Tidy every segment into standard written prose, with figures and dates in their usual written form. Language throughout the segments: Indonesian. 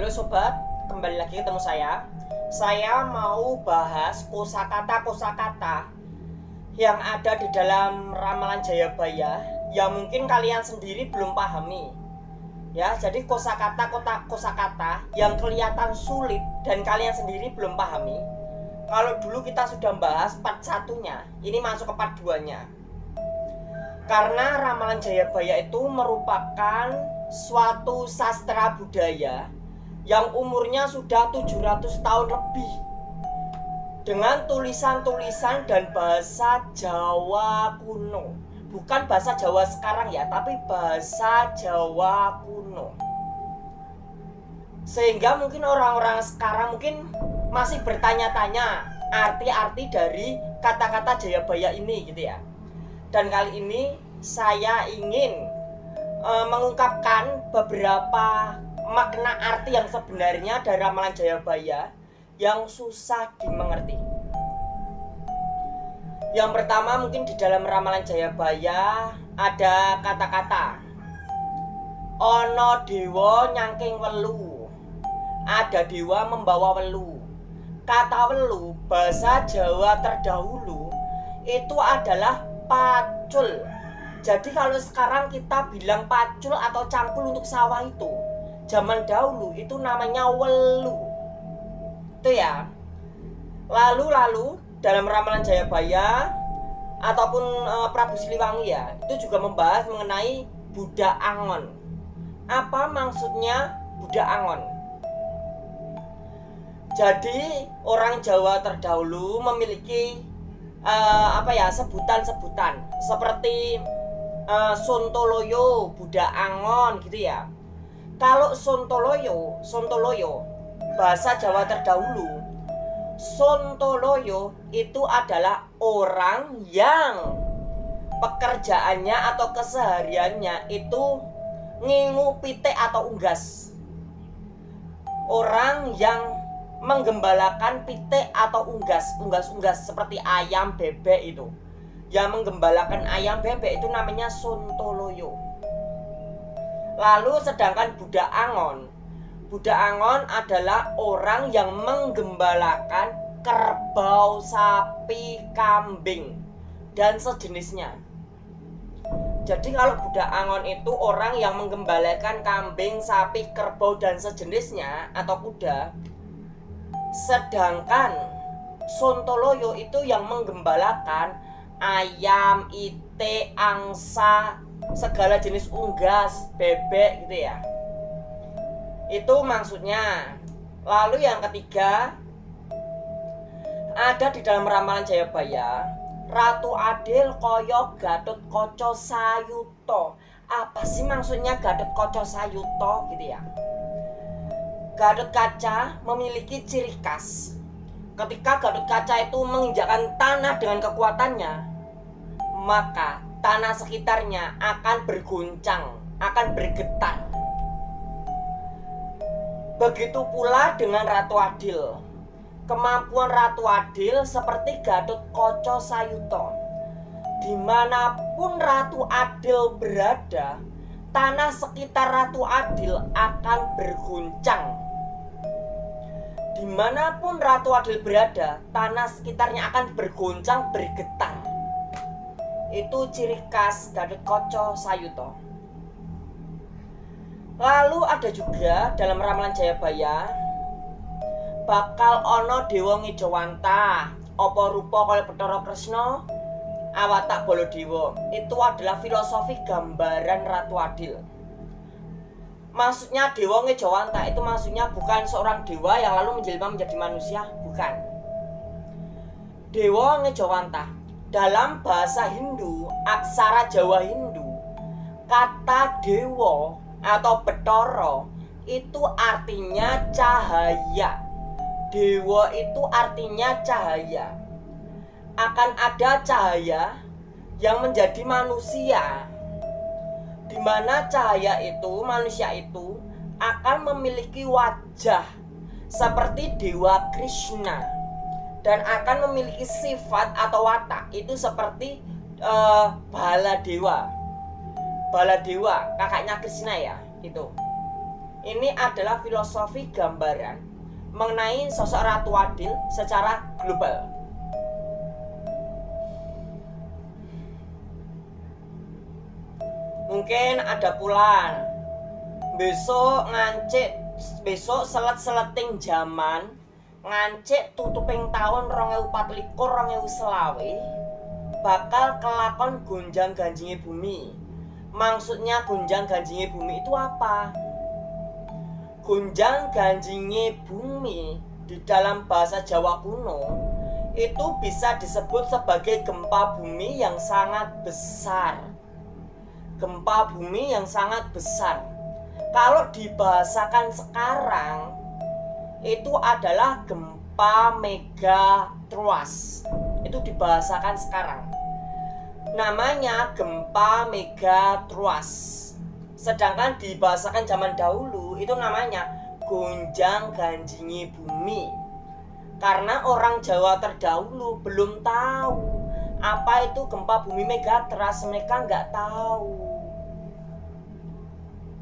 Halo sobat, kembali lagi ketemu saya. Saya mau bahas kosakata-kosakata yang ada di dalam ramalan Jayabaya yang mungkin kalian sendiri belum pahami. Ya, jadi kosakata yang kelihatan sulit dan kalian sendiri belum pahami. Kalau dulu kita sudah bahas part 1-nya, ini masuk ke part 2-nya. Karena ramalan Jayabaya itu merupakan suatu sastra budaya yang umurnya sudah 700 tahun lebih, dengan tulisan-tulisan dan bahasa Jawa kuno. Bukan bahasa Jawa sekarang ya, tapi bahasa Jawa kuno. Sehingga mungkin orang-orang sekarang mungkin masih bertanya-tanya arti-arti dari kata-kata Jayabaya ini gitu ya. Dan kali ini saya ingin mengungkapkan beberapa makna arti yang sebenarnya dari ramalan Jayabaya yang susah dimengerti. Yang pertama, mungkin di dalam ramalan Jayabaya ada kata-kata ono dewa nyangking welu, ada dewa membawa welu. Kata welu bahasa Jawa terdahulu itu adalah pacul. Jadi kalau sekarang kita bilang pacul atau cangkul untuk sawah itu, zaman dahulu itu namanya welu. Itu ya. Lalu dalam ramalan Jayabaya ataupun Prabu Siliwangi ya, itu juga membahas mengenai Budak Angon. Apa maksudnya Budak Angon? Jadi orang Jawa terdahulu memiliki sebutan-sebutan seperti Sontoloyo, Budak Angon gitu ya. Kalau Sontoloyo bahasa Jawa terdahulu, Sontoloyo itu adalah orang yang pekerjaannya atau kesehariannya itu ngingu pitik atau unggas. Orang yang menggembalakan pitik atau unggas seperti ayam, bebek itu. Yang menggembalakan ayam, bebek itu namanya Sontoloyo. Lalu sedangkan Budak Angon adalah orang yang menggembalakan kerbau, sapi, kambing, dan sejenisnya. Jadi kalau Budak Angon itu orang yang menggembalakan kambing, sapi, kerbau, dan sejenisnya atau kuda. Sedangkan Sontoloyo itu yang menggembalakan ayam, itik, angsa, segala jenis unggas, bebek gitu ya. Itu maksudnya. Lalu yang ketiga, ada di dalam ramalan Jayabaya, Ratu Adil koyo Gatot Kaca Sayuta. Apa sih maksudnya Gatot Kaca Sayuta gitu ya? Gatot Kaca memiliki ciri khas. Ketika Gatot Kaca itu menginjakkan tanah dengan kekuatannya, maka tanah sekitarnya akan berguncang, akan bergetar. Begitu pula dengan Ratu Adil. Kemampuan Ratu Adil seperti Gatot Kaca Sayuta. Dimanapun Ratu Adil berada, tanah sekitar Ratu Adil akan berguncang. Dimanapun Ratu Adil berada, tanah sekitarnya akan berguncang, bergetar. Itu ciri khas Gatot Kaca Sayuta. Lalu ada juga dalam ramalan Jayabaya, bakal ono dewa ngejawanta, apa rupa kaya Bathara Kresna, awatak Baladewa. Itu adalah filosofi gambaran Ratu Adil. Maksudnya dewa ngejawanta itu maksudnya bukan seorang dewa yang lalu menjelma menjadi manusia, bukan. Dewa ngejawanta dalam bahasa Hindu, aksara Jawa Hindu, kata dewa atau Bathara itu artinya cahaya. Dewa itu artinya cahaya. Akan ada cahaya yang menjadi manusia, di mana cahaya itu, manusia itu akan memiliki wajah seperti Dewa Krishna dan akan memiliki sifat atau watak itu seperti Baladewa. Baladewa kakaknya Krishna ya, itu. Ini adalah filosofi gambaran mengenai sosok Ratu Adil secara global. Mungkin ada pula besok selet-seleting zaman ngancik tutuping tahun 2024-2025 bakal kelakon gonjang ganjingi bumi. Maksudnya gonjang ganjingi bumi itu apa? Gonjang ganjingi bumi di dalam bahasa Jawa kuno itu bisa disebut sebagai gempa bumi yang sangat besar. Gempa bumi yang sangat besar. Kalau dibahasakan sekarang itu adalah gempa megatrust. Itu dibahasakan sekarang. Namanya gempa megatrust. Sedangkan dibahasakan zaman dahulu itu namanya gonjang ganjingi bumi. Karena orang Jawa terdahulu belum tahu apa itu gempa bumi megatrust, mereka nggak tahu.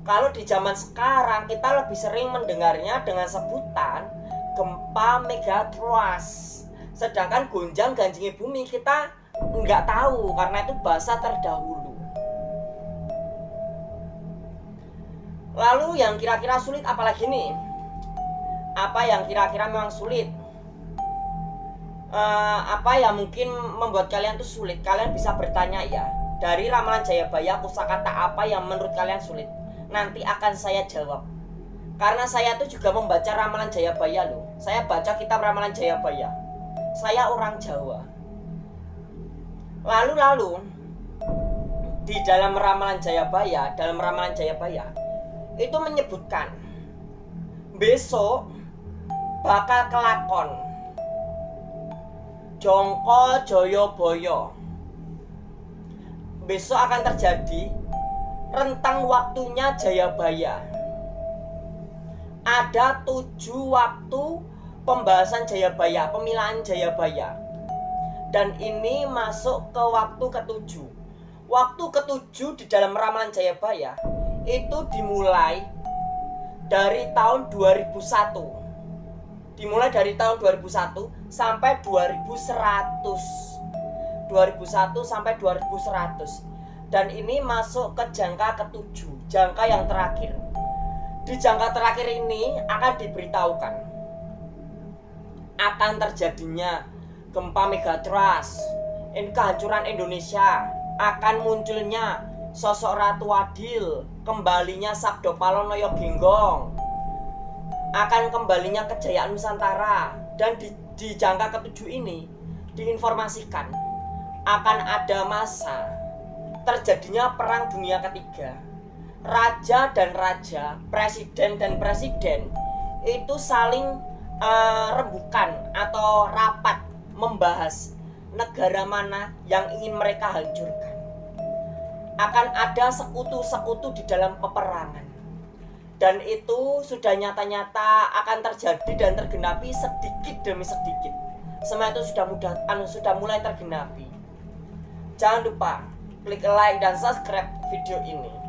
Kalau di zaman sekarang kita lebih sering mendengarnya dengan sebutan gempa megatrust. Sedangkan gonjang ganjingi bumi kita nggak tahu karena itu bahasa terdahulu. Lalu yang kira-kira sulit apalagi nih? Apa yang kira-kira memang sulit? Apa yang mungkin membuat kalian tuh sulit? Kalian bisa bertanya ya. Dari ramalan Jayabaya, kosakata apa yang menurut kalian sulit? Nanti akan saya jawab. Karena saya tuh juga membaca ramalan Jayabaya loh. Saya baca kitab ramalan Jayabaya. Saya orang Jawa. Lalu di dalam ramalan Jayabaya, itu menyebutkan besok bakal kelakon Jongko Joyoboyo. Besok akan terjadi rentang waktunya Jayabaya. Ada 7 waktu pembahasan Jayabaya, pemilahan Jayabaya. Dan ini masuk ke waktu ke-7. Waktu ke-7 di dalam ramalan Jayabaya itu dimulai dari tahun 2001. Dimulai dari tahun 2001 sampai 2100. 2001 sampai 2100. Dan ini masuk ke jangka ke-7, jangka yang terakhir. Di jangka terakhir ini akan diberitahukan akan terjadinya gempa megatrust, kehancuran Indonesia, akan munculnya sosok Ratu Adil, kembalinya Sabdo Palonoyo Genggong, akan kembalinya kejayaan Nusantara. Dan di jangka ke-7 ini diinformasikan akan ada masa terjadinya Perang Dunia Ketiga. Raja dan raja, presiden dan presiden itu saling rembukan atau rapat membahas negara mana yang ingin mereka hancurkan. Akan ada sekutu-sekutu di dalam peperangan. Dan itu sudah nyata-nyata akan terjadi dan tergenapi sedikit demi sedikit. Semua itu sudah mulai tergenapi. Jangan lupa klik like dan subscribe video ini.